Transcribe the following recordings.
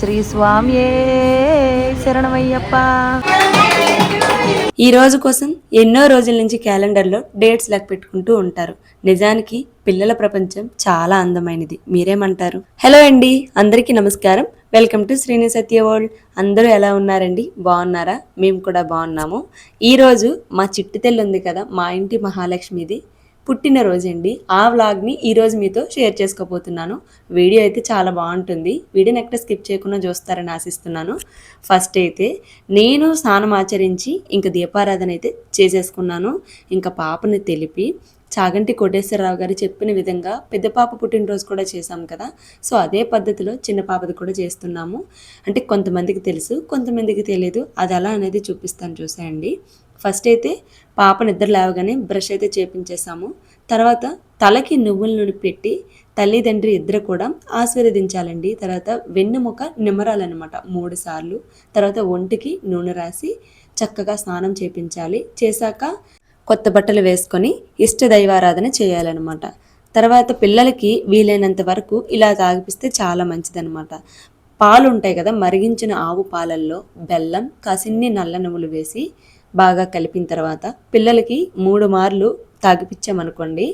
శ్రీ స్వామియే శరణమయ్యప్ప. ఈ రోజు కోసం ఎన్నో రోజుల నుంచి క్యాలెండర్లో డేట్స్ లెక్క పెట్టుకుంటూ ఉంటారు. నిజానికి పిల్లల ప్రపంచం చాలా అందమైనది. మీరేమంటారు? హలో అండి, అందరికీ నమస్కారం. Welcome to Srini Satya world. అందరూ ఎలా ఉన్నారండి? బాగున్నారా? మేము కూడా బాగున్నాము. ఈరోజు మా చిట్టి తెల్లి ఉంది కదా, మా ఇంటి మహాలక్ష్మిది పుట్టినరోజు అండి. ఆ వ్లాగ్ని ఈరోజు మీతో షేర్ చేసుకోబోతున్నాను. వీడియో అయితే చాలా బాగుంటుంది. వీడియోని ఎక్కడ స్కిప్ చేయకుండా చూస్తారని ఆశిస్తున్నాను. ఫస్ట్ అయితే నేను స్నానం ఆచరించి ఇంకా దీపారాధన అయితే చేసేసుకున్నాను. ఇంకా పాపని తెలిపి చాగంటి కోటేశ్వరరావు గారు చెప్పిన విధంగా పెద్ద పాప పుట్టినరోజు కూడా చేశాం కదా, సో అదే పద్ధతిలో చిన్న పాపది కూడా చేస్తున్నాము. అంటే కొంతమందికి తెలుసు, కొంతమందికి తెలియదు. అది అలా అనేది చూపిస్తాను, చూసేయండి. ఫస్ట్ అయితే పాప నిద్ర లేవగానే బ్రష్ అయితే చేపించేసాము. తర్వాత తలకి నువ్వుల నూనె పెట్టి తల్లిదండ్రి ఇద్దరు కూడా ఆశీర్వదించాలండి. తర్వాత వెన్నెముక నిమ్మరాలన్నమాట 3 సార్లు. తర్వాత ఒంటికి నూనె రాసి చక్కగా స్నానం చేపించాలి. చేశాక కొత్త బట్టలు వేసుకొని ఇష్ట దైవారాధన చేయాలన్నమాట. తర్వాత పిల్లలకి వీలైనంత వరకు ఇలా తాగిపిస్తే చాలా మంచిదన్నమాట. పాలు ఉంటాయి కదా, మరిగించిన ఆవు పాలల్లో బెల్లం, కాసిన్ని నల్ల నువ్వులు వేసి బాగా కలిపిన తర్వాత పిల్లలకి 3 మార్లు తాగిపించామనుకోండి,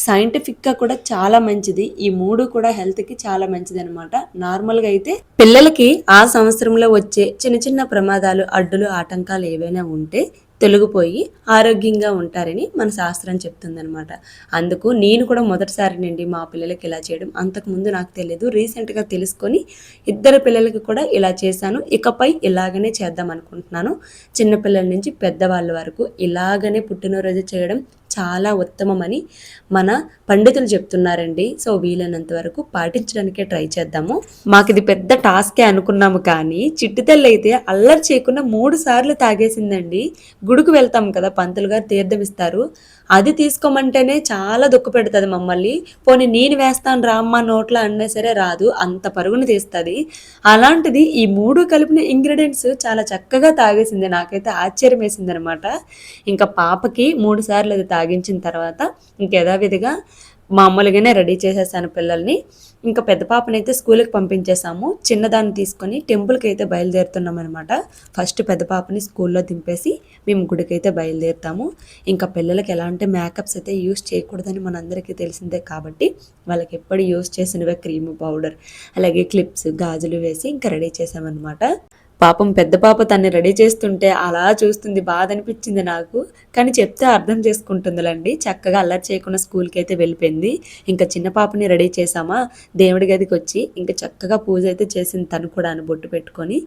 సైంటిఫిక్గా కూడా చాలా మంచిది. ఈ 3 కూడా హెల్త్కి చాలా మంచిది అనమాట. నార్మల్గా అయితే పిల్లలకి ఆ సంవత్సరంలో వచ్చే చిన్న చిన్న ప్రమాదాలు, అడ్డులు, ఆటంకాలు ఏవైనా ఉంటే తొలగిపోయి ఆరోగ్యంగా ఉంటారని మన శాస్త్రం చెప్తుందనమాట. అందుకు నేను కూడా మొదటిసారి నుండి మా పిల్లలకి ఇలా చేయడం. అంతకుముందు నాకు తెలియదు, రీసెంట్గా తెలుసుకొని ఇద్దరు పిల్లలకి కూడా ఇలా చేశాను. ఇకపై ఇలాగనే చేద్దాం అనుకుంటున్నాను. చిన్నపిల్లల నుంచి పెద్దవాళ్ళ వరకు ఇలాగనే పుట్టినరోజు చేయడం చాలా ఉత్తమమని మన పండితులు చెప్తున్నారండి. సో వీలైనంత వరకు పాటించడానికే ట్రై చేద్దాము. మాకు ఇది పెద్ద టాస్కే అనుకున్నాము, కానీ చిట్టి తల్లి అయితే అల్లరి చేయకుండా 3 సార్లు తాగేసిందండి. గుడికి వెళ్తాం కదా, పంతులు గారు తీర్థం ఇస్తారు, అది తీసుకోమంటేనే చాలా దుఃఖ పెడుతుంది మమ్మల్ని. పోనీ నేను వేస్తాను రామ్మ నోట్లో అన్నా సరే రాదు, అంత పరుగును తీస్తుంది. అలాంటిది ఈ 3 కలిపిన ఇంగ్రీడియంట్స్ చాలా చక్కగా తాగేసింది. నాకైతే ఆశ్చర్యం వేసింది అనమాట. ఇంకా పాపకి 3 సార్లు అది తాగించిన తర్వాత ఇంక యథావిధిగా మామూలుగానే రెడీ చేసేసాను పిల్లల్ని. ఇంకా పెద్ద పాపనైతే స్కూల్కి పంపించేసాము. చిన్నదాన్ని తీసుకొని టెంపుల్కి అయితే బయలుదేరుతున్నాం అనమాట. ఫస్ట్ పెద్ద పాపని స్కూల్లో దింపేసి మేము గుడికి అయితే బయలుదేరుతాము. ఇంకా పిల్లలకి ఎలాంటి మేకప్స్ అయితే యూస్ చేయకూడదని మనందరికీ తెలిసిందే కాబట్టి వాళ్ళకి ఎప్పుడు యూస్ చేసినవే క్రీమ్, పౌడర్, అలాగే క్లిప్స్, గాజులు వేసి ఇంకా రెడీ చేసామన్నమాట. పాపం పెద్ద పాప తన్ని రెడీ చేస్తుంటే అలా చూస్తుంది, బాధ అనిపించింది నాకు. కానీ చెప్తే అర్థం చేసుకుంటుందిలండి. చక్కగా అల్లరి చేయకుండా స్కూల్కి అయితే వెళ్ళిపోయింది. ఇంకా చిన్న పాపని రెడీ చేసామా, దేవుడి గదికి వచ్చి ఇంకా చక్కగా పూజ అయితే చేసింది తను కూడా, బొట్టు పెట్టుకొని.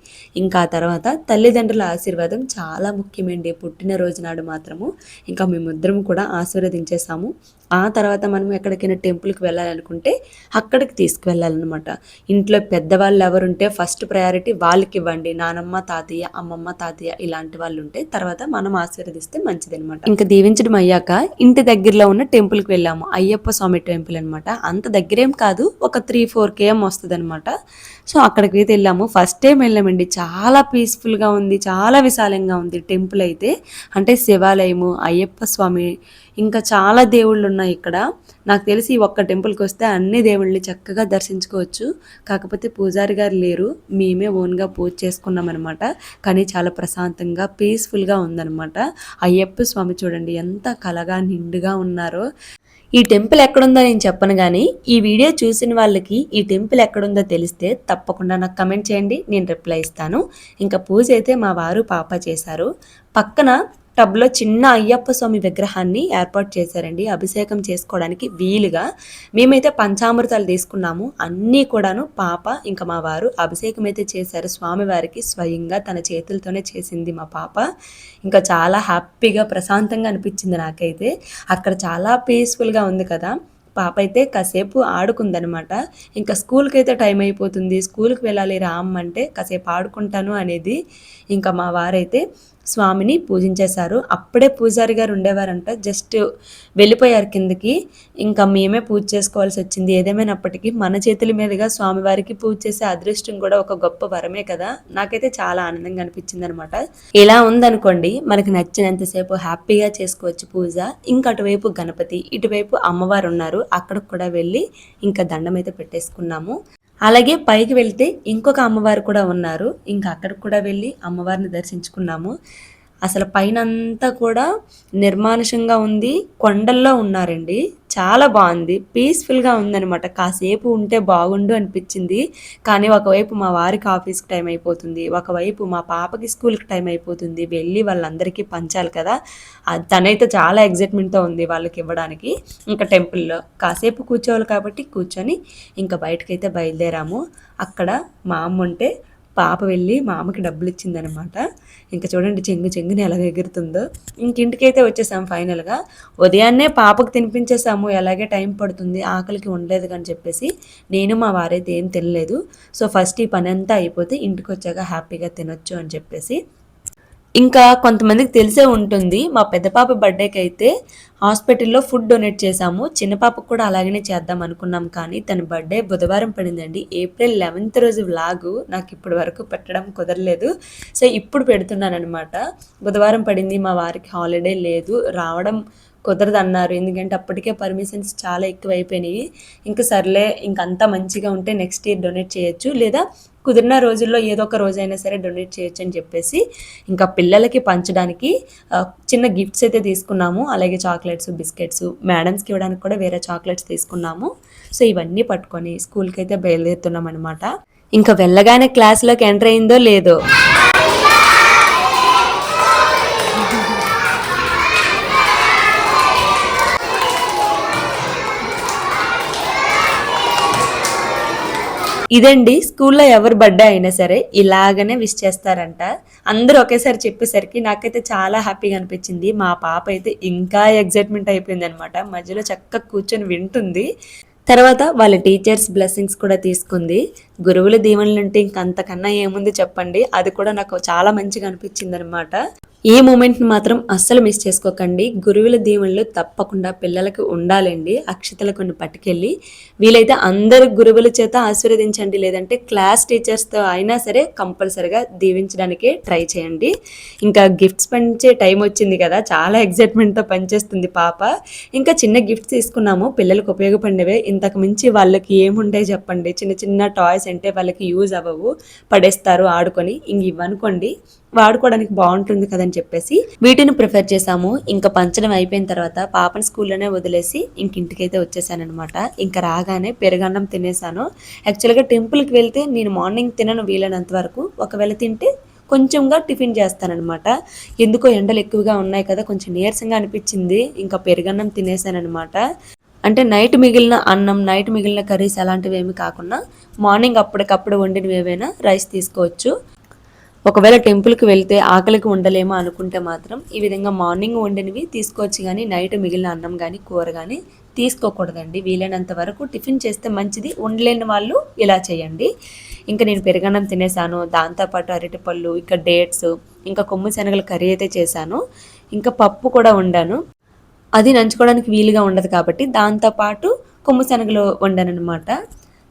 ఇంకా ఆ తర్వాత తల్లిదండ్రుల ఆశీర్వాదం చాలా ముఖ్యమండి పుట్టినరోజు నాడు మాత్రము. ఇంకా మేమిద్దరం కూడా ఆశీర్వదించేసాము. ఆ తర్వాత మనం ఎక్కడికైనా టెంపుల్కి వెళ్ళాలనుకుంటే అక్కడికి తీసుకువెళ్ళాలన్నమాట. ఇంట్లో పెద్దవాళ్ళు ఎవరుంటే ఫస్ట్ ప్రయారిటీ వాళ్ళకి ఇవ్వండి. నానమ్మ, తాతయ్య, అమ్మమ్మ, తాతయ్య ఇలాంటి వాళ్ళు ఉంటే తర్వాత మనం ఆశీర్వదిస్తే మంచిది అనమాట. ఇంకా దీవించడం అయ్యాక ఇంటి దగ్గరలో ఉన్న టెంపుల్కి వెళ్ళాము. అయ్యప్ప స్వామి టెంపుల్ అనమాట. అంత దగ్గరేం కాదు, ఒక 3-4 km వస్తుంది అనమాట. సో అక్కడికి అయితే వెళ్ళాము. ఫస్ట్ టైం వెళ్ళామండి. చాలా పీస్ఫుల్గా ఉంది, చాలా విశాలంగా ఉంది టెంపుల్ అయితే. అంటే శివాలయము, అయ్యప్ప స్వామి, ఇంకా చాలా దేవుళ్ళు ఉన్నాయి ఇక్కడ. నాకు తెలిసి ఒక్క టెంపుల్కి వస్తే అన్ని దేవుళ్ళని చక్కగా దర్శించుకోవచ్చు. కాకపోతే పూజారి గారు లేరు, మేమే ఓన్గా పూజ చేసుకున్నాం అనమాట. కానీ చాలా ప్రశాంతంగా పీస్ఫుల్గా ఉందన్నమాట. అయ్యప్ప స్వామి చూడండి ఎంత కలగా నిండుగా ఉన్నారో. ఈ టెంపుల్ ఎక్కడుందో నేను చెప్పను, కానీ ఈ వీడియో చూసిన వాళ్ళకి ఈ టెంపుల్ ఎక్కడుందో తెలిస్తే తప్పకుండా నాకు కమెంట్ చేయండి, నేను రిప్లై ఇస్తాను. ఇంకా పూజ అయితే మా వారు, పాప చేశారు. పక్కన టబ్లో చిన్న అయ్యప్ప స్వామి విగ్రహాన్ని ఏర్పాటు చేశారండి, అభిషేకం చేసుకోవడానికి వీలుగా. మేమైతే పంచామృతాలు తీసుకున్నాము. అన్నీ కూడాను పాప ఇంకా మా వారు అభిషేకం అయితే చేశారు స్వామివారికి. స్వయంగా తన చేతులతోనే చేసింది మా పాప. ఇంకా చాలా హ్యాపీగా, ప్రశాంతంగా అనిపించింది నాకైతే. అక్కడ చాలా పీస్ఫుల్గా ఉంది కదా. పాప అయితే కాసేపు ఆడుకుందనమాట. ఇంకా స్కూల్కి అయితే టైం అయిపోతుంది, స్కూల్కి వెళ్ళాలి రామ్మంటే కాసేపు ఆడుకుంటాను అనేది. ఇంకా మా వారైతే స్వామిని పూజించేశారు. అప్పుడే పూజారి గారు ఉండేవారంట, జస్ట్ వెళ్ళిపోయారు కిందకి. ఇంకా మేమే పూజ చేసుకోవాల్సి వచ్చింది. ఏదేమైనప్పటికీ మన చేతుల మీదుగా స్వామివారికి పూజ చేసే అదృష్టం కూడా ఒక గొప్ప వరమే కదా. నాకైతే చాలా ఆనందంగా అనిపించింది అనమాట. ఇలా ఉందనుకోండి, మనకి నచ్చినంతసేపు హ్యాపీగా చేసుకోవచ్చు పూజ. ఇంకా అటువైపు గణపతి, ఇటువైపు అమ్మవారు ఉన్నారు, అక్కడికి కూడా వెళ్ళి ఇంకా దండం అయితే పెట్టేసుకున్నాము. అలాగే పైకి వెళ్తే ఇంకొక అమ్మవారు కూడా ఉన్నారు. ఇంకా అక్కడికి కూడా వెళ్ళి అమ్మవారిని దర్శించుకున్నాము. అసలు పైనంతా కూడా నిర్మానుషంగా ఉంది. కొండల్లో ఉన్నారండి. చాలా బాగుంది. పీస్ఫుల్గా ఉందనమాట. కాసేపు ఉంటే బాగుండు అనిపించింది. కానీ ఒకవైపు మా వారికి ఆఫీస్కి టైం అయిపోతుంది, ఒకవైపు మా పాపకి స్కూల్కి టైం అయిపోతుంది. వెళ్ళి వాళ్ళందరికీ పంచాలి కదా. తనైతే చాలా ఎగ్జైట్మెంట్తో ఉంది వాళ్ళకి ఇవ్వడానికి. ఇంకా టెంపుల్లో కాసేపు కూర్చోవాలి కాబట్టి కూర్చొని ఇంకా బయటకైతే బయలుదేరాము. అక్కడ మా అమ్మ ఉంటే పాప వెళ్ళి మా అమ్మకి డబ్బులు ఇచ్చిందనమాట. ఇంకా చూడండి చెంగుని ఎలా ఎగురుతుందో. ఇంటికైతే వచ్చేసాం ఫైనల్గా. ఉదయాన్నే పాపకు తినిపించేసాము, ఎలాగే టైం పడుతుంది, ఆకలికి ఉండలేదు అని చెప్పేసి నేను మా వారైతే ఏం తినలేదు. సో ఫస్ట్ ఈ పని అంతా అయిపోతే ఇంటికి వచ్చాక హ్యాపీగా తినొచ్చు అని చెప్పేసి. ఇంకా కొంతమందికి తెలిసే ఉంటుంది, మా పెద్ద పాప బర్త్డేకి అయితే హాస్పిటల్లో ఫుడ్ డొనేట్ చేశాము. చిన్న పాపకు కూడా అలాగనే చేద్దాం అనుకున్నాం, కానీ తన బర్త్డే బుధవారం పడిందండి. ఏప్రిల్ 11th రోజు వ్లాగు నాకు ఇప్పటి వరకు పెట్టడం కుదరలేదు. సో ఇప్పుడు పెడుతున్నాను అనమాట. బుధవారం పడింది, మా వారికి హాలిడే లేదు, రావడం కుదరదు అన్నారు. ఎందుకంటే అప్పటికే పర్మిషన్స్ చాలా ఎక్కువ అయిపోయినాయి. ఇంకా సర్లే, ఇంకంతా మంచిగా ఉంటే నెక్స్ట్ ఇయర్ డొనేట్ చేయొచ్చు, లేదా కుదిరిన రోజుల్లో ఏదో ఒక రోజైనా సరే డొనేట్ చేయొచ్చు అని చెప్పేసి ఇంకా పిల్లలకి పంచడానికి చిన్న గిఫ్ట్స్ అయితే తీసుకున్నాము. అలాగే చాక్లెట్స్, బిస్కెట్స్, మేడమ్స్కి ఇవ్వడానికి కూడా వేరే చాక్లెట్స్ తీసుకున్నాము. సో ఇవన్నీ పట్టుకొని స్కూల్కి అయితే బయలుదేరుతున్నాం అనమాట. ఇంకా వెళ్ళగానే క్లాస్లోకి ఎంటర్ అయిందో లేదో, ఇదండి స్కూల్లో ఎవరు బర్త్డే అయినా సరే ఇలాగనే విష్ చేస్తారంట. అందరూ ఒకేసారి చెప్పేసరికి నాకైతే చాలా హ్యాపీగా అనిపించింది. మా పాప అయితే ఇంకా ఎగ్జైట్మెంట్ అయిపోయింది అనమాట. మధ్యలో చక్కగా కూర్చొని వింటుంది. తర్వాత వాళ్ళ టీచర్స్ బ్లెస్సింగ్స్ కూడా తీసుకుంది. గురువుల దీవెనలు అంటే ఇంకంతకన్నా ఏముంది చెప్పండి. అది కూడా నాకు చాలా మంచిగా అనిపించింది అనమాట. ఈ మూమెంట్ని మాత్రం అస్సలు మిస్ చేసుకోకండి. గురువుల దీవెనలు తప్పకుండా పిల్లలకు ఉండాలండి. అక్షతలు కొన్ని పట్టుకెళ్ళి వీలైతే అందరు గురువుల చేత ఆశీర్వదించండి, లేదంటే క్లాస్ టీచర్స్తో అయినా సరే కంపల్సరిగా దీవించడానికే ట్రై చేయండి. ఇంకా గిఫ్ట్స్ పంచే టైం వచ్చింది కదా, చాలా ఎగ్జైట్మెంట్తో పనిచేస్తుంది పాప. ఇంకా చిన్న గిఫ్ట్స్ తీసుకున్నాము, పిల్లలకు ఉపయోగపడినవే. ఇంతకు మించి వాళ్ళకి ఏముంటాయి చెప్పండి. చిన్న చిన్న టాయ్స్ అంటే వాళ్ళకి యూజ్ అవ్వవు, పడేస్తారు ఆడుకొని. ఇంక ఇవ్వనుకోండి వాడుకోవడానికి బాగుంటుంది కదని చెప్పేసి వీటిని ప్రిఫర్ చేసాము. ఇంకా పంచడం అయిపోయిన తర్వాత పాపని స్కూల్లోనే వదిలేసి ఇంటికైతే వచ్చేసానమాట. ఇంకా రాగానే పెరుగన్నం తినేసాను. యాక్చువల్గా టెంపుల్కి వెళ్తే నేను మార్నింగ్ తినను వీలైనంత వరకు. ఒకవేళ తింటే కొంచెంగా టిఫిన్ చేస్తానమాట. ఎందుకో ఎండలు ఎక్కువగా ఉన్నాయి కదా, కొంచెం నీరసంగా అనిపించింది. ఇంకా పెరుగన్నం తినేసానమాట. అంటే నైట్ మిగిలిన అన్నం, నైట్ మిగిలిన కర్రీస్ అలాంటివి ఏమి కాకుండా మార్నింగ్ అప్పటికప్పుడు వండినవి ఏవైనా రైస్ తీసుకోవచ్చు. ఒకవేళ టెంపుల్కి వెళ్తే ఆకలికి ఉండలేమో అనుకుంటే మాత్రం ఈ విధంగా మార్నింగ్ వండినవి తీసుకోవచ్చు, కానీ నైట్ మిగిలిన అన్నం కానీ కూర కానీ తీసుకోకూడదండి. వీలైనంత వరకు టిఫిన్ చేస్తే మంచిది. ఉండలేని వాళ్ళు ఇలా చేయండి. ఇంకా నేను పెరుగన్నం తినేసాను. దాంతోపాటు అరటిపళ్ళు, ఇంకా డేట్స్, ఇంకా కొమ్ము శనగల కర్రీ అయితే చేశాను. ఇంకా పప్పు కూడా వండాను. అది నంచుకోవడానికి వీలుగా ఉండదు కాబట్టి దాంతోపాటు కొమ్ము శనగలు వండాను అనమాట.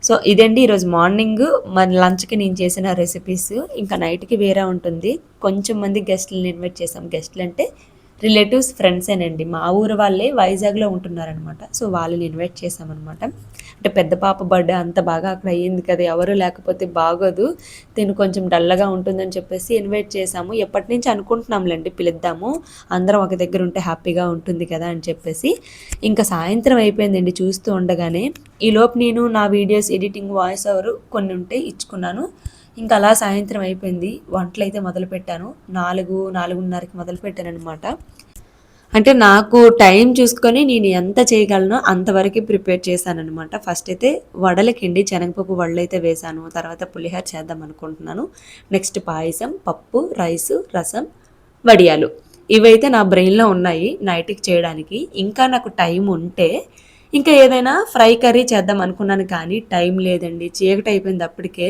సో ఇదండి ఈరోజు మార్నింగ్ మన లంచ్కి నేను చేసిన రెసిపీస్. ఇంకా నైట్కి వేరే ఉంటుంది. కొంచెం మంది గెస్ట్లను ఇన్వైట్ చేసాం. గెస్ట్లు అంటే రిలేటివ్స్, ఫ్రెండ్సేనండి. మా ఊరు వాళ్ళే వైజాగ్లో ఉంటున్నారనమాట. సో వాళ్ళని ఇన్వైట్ చేసామన్నమాట. అంటే పెద్ద పాప బర్త్డే అంత బాగా అక్కడ అయ్యింది కదా, ఎవరు లేకపోతే బాగోదు, తిను కొంచెం డల్లగా ఉంటుందని చెప్పేసి ఇన్వైట్ చేసాము. ఎప్పటి నుంచి అనుకుంటున్నాంలేండి పిలుద్దాము, అందరం ఒక దగ్గర ఉంటే హ్యాపీగా ఉంటుంది కదా అని చెప్పేసి. ఇంకా సాయంత్రం అయిపోయిందండి చూస్తూ ఉండగానే. ఈలోపు నేను నా వీడియోస్ ఎడిటింగ్, వాయిస్ ఓవర్ కొన్ని ఉంటే ఇచ్చుకున్నాను. ఇంకా అలా సాయంత్రం అయిపోయింది. వంటలు అయితే మొదలుపెట్టాను. 4:30కి మొదలుపెట్టాను అనమాట. అంటే నాకు టైం చూసుకొని నేను ఎంత చేయగలనో అంతవరకు ప్రిపేర్ చేశాను అనమాట. ఫస్ట్ అయితే వడలకిండి శనగపప్పు వడలు అయితే వేశాను. తర్వాత పులిహోర చేద్దాం అనుకుంటున్నాను. నెక్స్ట్ పాయసం, పప్పు, రైసు, రసం, వడియాలు. ఇవైతే నా బ్రెయిన్లో ఉన్నాయి నైట్కి చేయడానికి. ఇంకా నాకు టైం ఉంటే ఇంకా ఏదైనా ఫ్రై కర్రీ చేద్దాం అనుకున్నాను, కానీ టైం లేదండి. చీకటి అయిపోయింది అప్పటికే.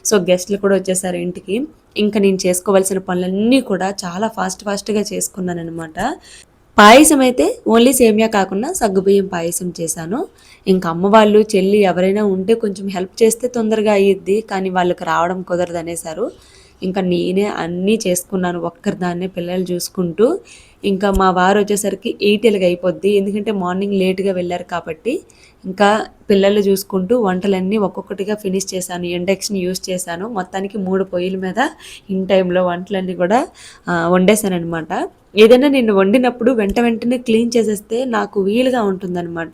సో గెస్ట్లు కూడా వచ్చేసారు ఇంటికి. ఇంకా నేను చేసుకోవాల్సిన పనులన్నీ కూడా చాలా ఫాస్ట్గా చేసుకున్నాను అనమాట. పాయసం అయితే ఓన్లీ సేమియా కాకుండా సగ్గుబియ్యం పాయసం చేశాను. ఇంకా అమ్మ వాళ్ళు, చెల్లి ఎవరైనా ఉంటే కొంచెం హెల్ప్ చేస్తే తొందరగా అయ్యిద్ది, కానీ వాళ్ళకి రావడం కుదరదు అనేసారు. ఇంకా నేనే అన్నీ చేసుకున్నాను ఒక్కరిదాన్నే పిల్లలు చూసుకుంటూ. ఇంకా మా వారు వచ్చేసరికి 8 అయిపోద్ది, ఎందుకంటే మార్నింగ్ లేట్గా వెళ్ళారు కాబట్టి. ఇంకా పిల్లలు చూసుకుంటూ వంటలన్నీ ఒక్కొక్కటిగా ఫినిష్ చేశాను, ఇండక్షన్ యూస్ చేశాను. మొత్తానికి 3 పొయ్యిల మీద ఇన్ టైంలో వంటలన్నీ కూడా వండేశాను అనమాట. ఏదైనా నేను వండినప్పుడు వెంటనే క్లీన్ చేసేస్తే నాకు వీలుగా ఉంటుందన్నమాట.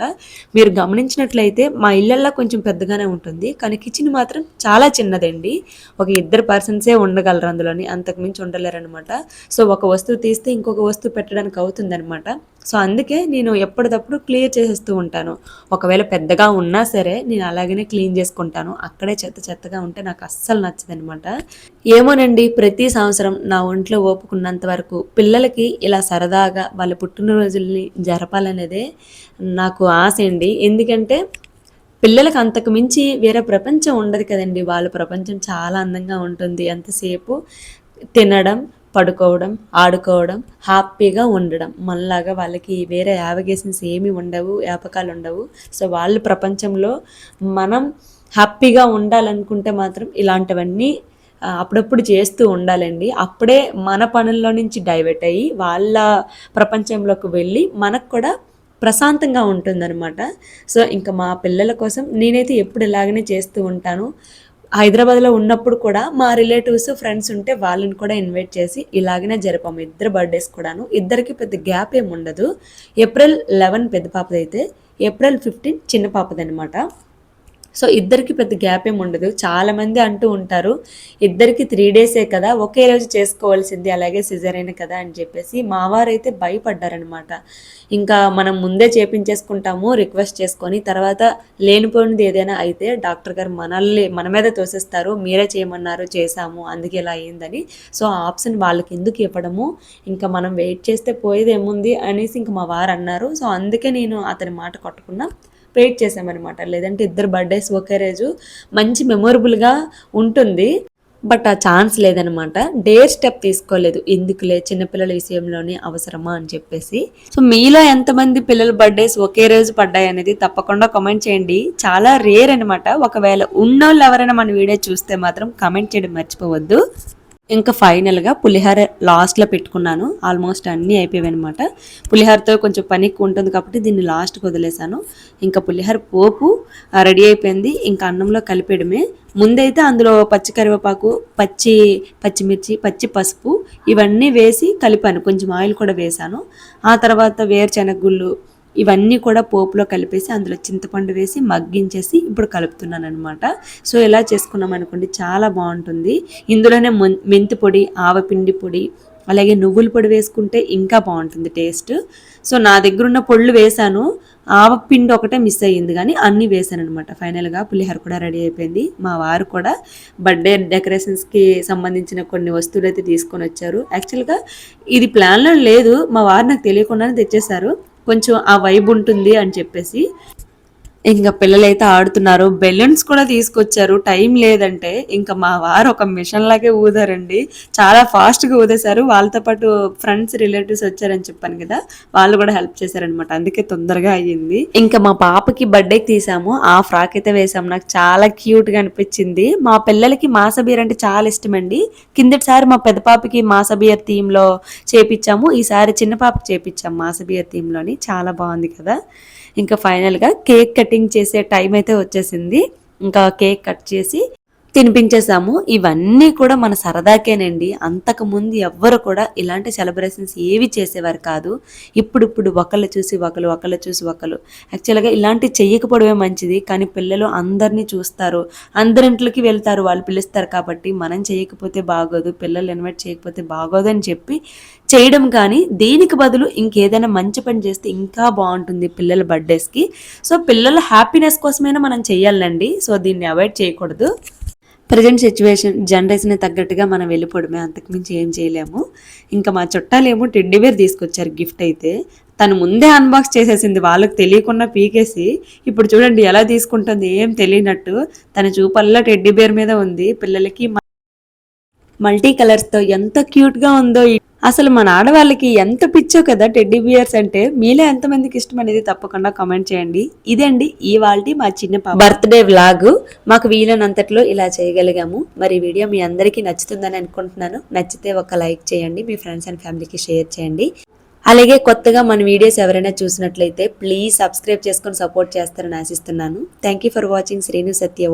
మీరు గమనించినట్లయితే మా ఇళ్ళల్లో కొంచెం పెద్దగానే ఉంటుంది, కానీ కిచెన్ మాత్రం చాలా చిన్నదండి. ఒక 2 పర్సన్సే ఉండగలరు అందులోని, అంతకుమించి ఉండలేరనమాట. సో ఒక వస్తువు తీస్తే ఇంకొక వస్తువు పెట్టడానికి అవుతుందన్నమాట. సో అందుకే నేను ఎప్పటికప్పుడు క్లియర్ చేసేస్తూ ఉంటాను. ఒకవేళ పెద్దగా ఉన్నా సరే నేను అలాగనే క్లీన్ చేసుకుంటాను. అక్కడే చెత్తగా ఉంటే నాకు అస్సలు నచ్చదనమాట. ఏమోనండి, ప్రతి సంవత్సరం నా ఒంట్లో ఓపుకున్నంత వరకు పిల్లలకి ఇలా సరదాగా వాళ్ళ పుట్టినరోజుల్ని జరపాలనేదే నాకు ఆశ అండి. ఎందుకంటే పిల్లలకు అంతకు మించి వేరే ప్రపంచం ఉండదు కదండి. వాళ్ళ ప్రపంచం చాలా అందంగా ఉంటుంది. ఎంతసేపు తినడం, పడుకోవడం, ఆడుకోవడం, హ్యాపీగా ఉండడం. మనలాగా వాళ్ళకి వేరే యావిగేషన్స్ ఏమీ ఉండవు, వ్యాపకాలు ఉండవు. సో వాళ్ళ ప్రపంచంలో మనం హ్యాపీగా ఉండాలనుకుంటే మాత్రం ఇలాంటివన్నీ అప్పుడప్పుడు చేస్తూ ఉండాలండి. అప్పుడే మన పనుల్లో నుంచి డైవర్ట్ అయ్యి వాళ్ళ ప్రపంచంలోకి వెళ్ళి మనకు కూడా ప్రశాంతంగా ఉంటుందన్నమాట. సో ఇంకా మా పిల్లల కోసం నేనైతే ఎప్పుడు ఇలాగనే చేస్తూ ఉంటాను. హైదరాబాద్లో ఉన్నప్పుడు కూడా మా రిలేటివ్స్, ఫ్రెండ్స్ ఉంటే వాళ్ళని కూడా ఇన్వైట్ చేసి ఇలాగనే జరిపాము. 2 బర్త్డేస్ కూడాను. ఇద్దరికి పెద్ద గ్యాప్ ఏమి ఉండదు. ఏప్రిల్ 11 పెద్ద పాపదైతే, ఏప్రిల్ 15 చిన్న పాపదనమాట. సో ఇద్దరికి పెద్ద గ్యాప్ ఏమి ఉండదు. చాలామంది అంటూ ఉంటారు, ఇద్దరికి 3 డేసే కదా, ఒకే రోజు చేసుకోవాల్సింది, అలాగే సిజరైన కదా అని చెప్పేసి. మా వారైతే భయపడ్డారనమాట. ఇంకా మనం ముందే చేపించేసుకుంటాము రిక్వెస్ట్ చేసుకొని, తర్వాత లేనిపోయినది ఏదైనా అయితే డాక్టర్ గారు మన మీద తోసేస్తారు, మీరే చేయమన్నారు చేశాము అందుకే ఇలా అయ్యిందని. సో ఆ ఆప్షన్ వాళ్ళకి ఎందుకు ఇవ్వడము, ఇంకా మనం వెయిట్ చేస్తే పోయేది ఏముంది అనేసి ఇంకా మా వారు అన్నారు. సో అందుకే నేను అతని మాట కొట్టకుండా వెయిట్ చేసామన్నమాట. లేదంటే 2 బర్త్డేస్ ఒకే రోజు మంచి మెమొరబుల్గా ఉంటుంది. బట్ ఆ ఛాన్స్ లేదనమాట. డేర్ స్టెప్ తీసుకోలేదు. ఎందుకులే చిన్నపిల్లల విషయంలోనే అవసరమా అని చెప్పేసి. సో మీలో ఎంతమంది పిల్లల బర్త్డేస్ ఒకే రోజు పడ్డాయి అనేది తప్పకుండా కామెంట్ చేయండి. చాలా రేర్ అనమాట. ఒకవేళ ఉన్నోళ్ళు ఎవరైనా మన వీడియో చూస్తే మాత్రం కామెంట్ చేయడం మర్చిపోవద్దు. ఇంకా ఫైనల్గా పులిహోర లాస్ట్లో పెట్టుకున్నాను. ఆల్మోస్ట్ అన్నీ అయిపోయాయి అనమాట. పులిహోరతో కొంచెం పని ఎక్కువ ఉంటుంది కాబట్టి దీన్ని లాస్ట్కి వదిలేసాను. ఇంకా పులిహోర పోపు రెడీ అయిపోయింది. ఇంకా అన్నంలో కలిపేయడమే. ముందైతే అందులో పచ్చి కరివేపాకు, పచ్చిమిర్చి, పచ్చి పసుపు ఇవన్నీ వేసి కలిపాను. కొంచెం ఆయిల్ కూడా వేసాను. ఆ తర్వాత వేరుశనగ గుళ్ళు ఇవన్నీ కూడా పోపులో కలిపేసి అందులో చింతపండు వేసి మగ్గించేసి ఇప్పుడు కలుపుతున్నాను అనమాట. సో ఇలా చేసుకున్నాం అనుకోండి చాలా బాగుంటుంది. ఇందులోనే మెంతి పొడి, ఆవపిండి పొడి, అలాగే నువ్వుల పొడి వేసుకుంటే ఇంకా బాగుంటుంది టేస్ట్. సో నా దగ్గర ఉన్న పొళ్ళు వేసాను, ఆవపిండి ఒకటే మిస్ అయ్యింది, కానీ అన్నీ వేసాను అనమాట. ఫైనల్గా పులిహోర కూడా రెడీ అయిపోయింది. మా వారు కూడా బర్త్డే డెకరేషన్స్కి సంబంధించిన కొన్ని వస్తువులు అయితే తీసుకొని వచ్చారు. యాక్చువల్గా ఇది ప్లాన్లో లేదు, మా వారు నాకు తెలియకుండానే తెచ్చేశారు. కొంచెం ఆ వైబ్ ఉంటుంది అని చెప్పేసి. ఇంకా పిల్లలైతే ఆడుతున్నారు. బెలూన్స్ కూడా తీసుకొచ్చారు. టైం లేదంటే ఇంకా మా వారు ఒక మిషన్ లాగే ఊదారండి. చాలా ఫాస్ట్గా ఊదేశారు. వాళ్ళతో పాటు ఫ్రెండ్స్, రిలేటివ్స్ వచ్చారని చెప్పాను కదా, వాళ్ళు కూడా హెల్ప్ చేశారనమాట. అందుకే తొందరగా అయ్యింది. ఇంకా మా పాపకి బర్త్డేకి తీసాము. ఆ ఫ్రాక్ అయితే వేసాము. నాకు చాలా క్యూట్గా అనిపించింది. మా పిల్లలకి మాసబియర్ అంటే చాలా ఇష్టం అండి. కిందటిసారి మా పెద్ద పాపకి మాసబియర్ థీమ్లో చేపించాము, ఈసారి చిన్న పాపకి చేపించాము మాసబియర్ థీమ్లోని. చాలా బాగుంది కదా. ఇంకా ఫైనల్గా కేక్ కటింగ్ చేసే టైం అయితే వచ్చేసింది. ఇంకా కేక్ కట్ చేసి తినిపించేసాము. ఇవన్నీ కూడా మన సరదాకేనండి. అంతకుముందు ఎవ్వరు కూడా ఇలాంటి సెలబ్రేషన్స్ ఏవి చేసేవారు కాదు. ఇప్పుడు ఒకళ్ళు చూసి ఒకళ్ళు. యాక్చువల్గా ఇలాంటివి చెయ్యకపోవడమే మంచిది, కానీ పిల్లలు అందరినీ చూస్తారు, అందరింట్లోకి వెళ్తారు, వాళ్ళు పిలుస్తారు కాబట్టి మనం చేయకపోతే బాగోదు, పిల్లలు ఇన్వైట్ చేయకపోతే బాగోదు అని చెప్పి చేయడం. కానీ దీనికి బదులు ఇంకేదైనా మంచి పని చేస్తే ఇంకా బాగుంటుంది పిల్లల బర్త్డేస్కి. సో పిల్లల హ్యాపీనెస్ కోసమైనా మనం చెయ్యాలండి. సో దీన్ని అవాయిడ్ చేయకూడదు. ప్రజెంట్ సిచ్యువేషన్ జనరేషన్ తగ్గట్టుగా మనం వెళ్ళిపోవడమే, అంతకుమించి ఏం చేయలేము. ఇంకా మా చుట్టాలేమో టెడ్డీబేర్ తీసుకొచ్చారు గిఫ్ట్ అయితే. తను ముందే అన్బాక్స్ చేసేసింది, వాళ్ళకి తెలియకుండా పీకేసి. ఇప్పుడు చూడండి ఎలా తీసుకుంటుంది ఏం తెలియనట్టు. తన చూపల్లా టెడ్డీబేర్ మీద ఉంది. పిల్లలకి మల్టీ కలర్స్తో ఎంత క్యూట్గా ఉందో. అసలు మన ఆడవాళ్ళకి ఎంత పిచ్చో కదా టెడ్డీ బియర్స్ అంటే. మీలో ఎంతమందికి ఇష్టం అనేది తప్పకుండా కామెంట్ చేయండి. ఇదండి ఇవాల్టి మా చిన్న బర్త్డే వ్లాగ్. మాకు వీలైనంతట్లో ఇలా చేయగలిగాము. మరి ఈ వీడియో మీ అందరికీ నచ్చుతుందని అనుకుంటున్నాను. నచ్చితే ఒక లైక్ చేయండి, మీ ఫ్రెండ్స్ అండ్ ఫ్యామిలీకి షేర్ చేయండి. అలాగే కొత్తగా మన వీడియోస్ ఎవరైనా చూసినట్లయితే ప్లీజ్ సబ్స్క్రైబ్ చేసుకొని సపోర్ట్ చేస్తారని ఆశిస్తున్నాను. Thank you for watching Srinu Satya.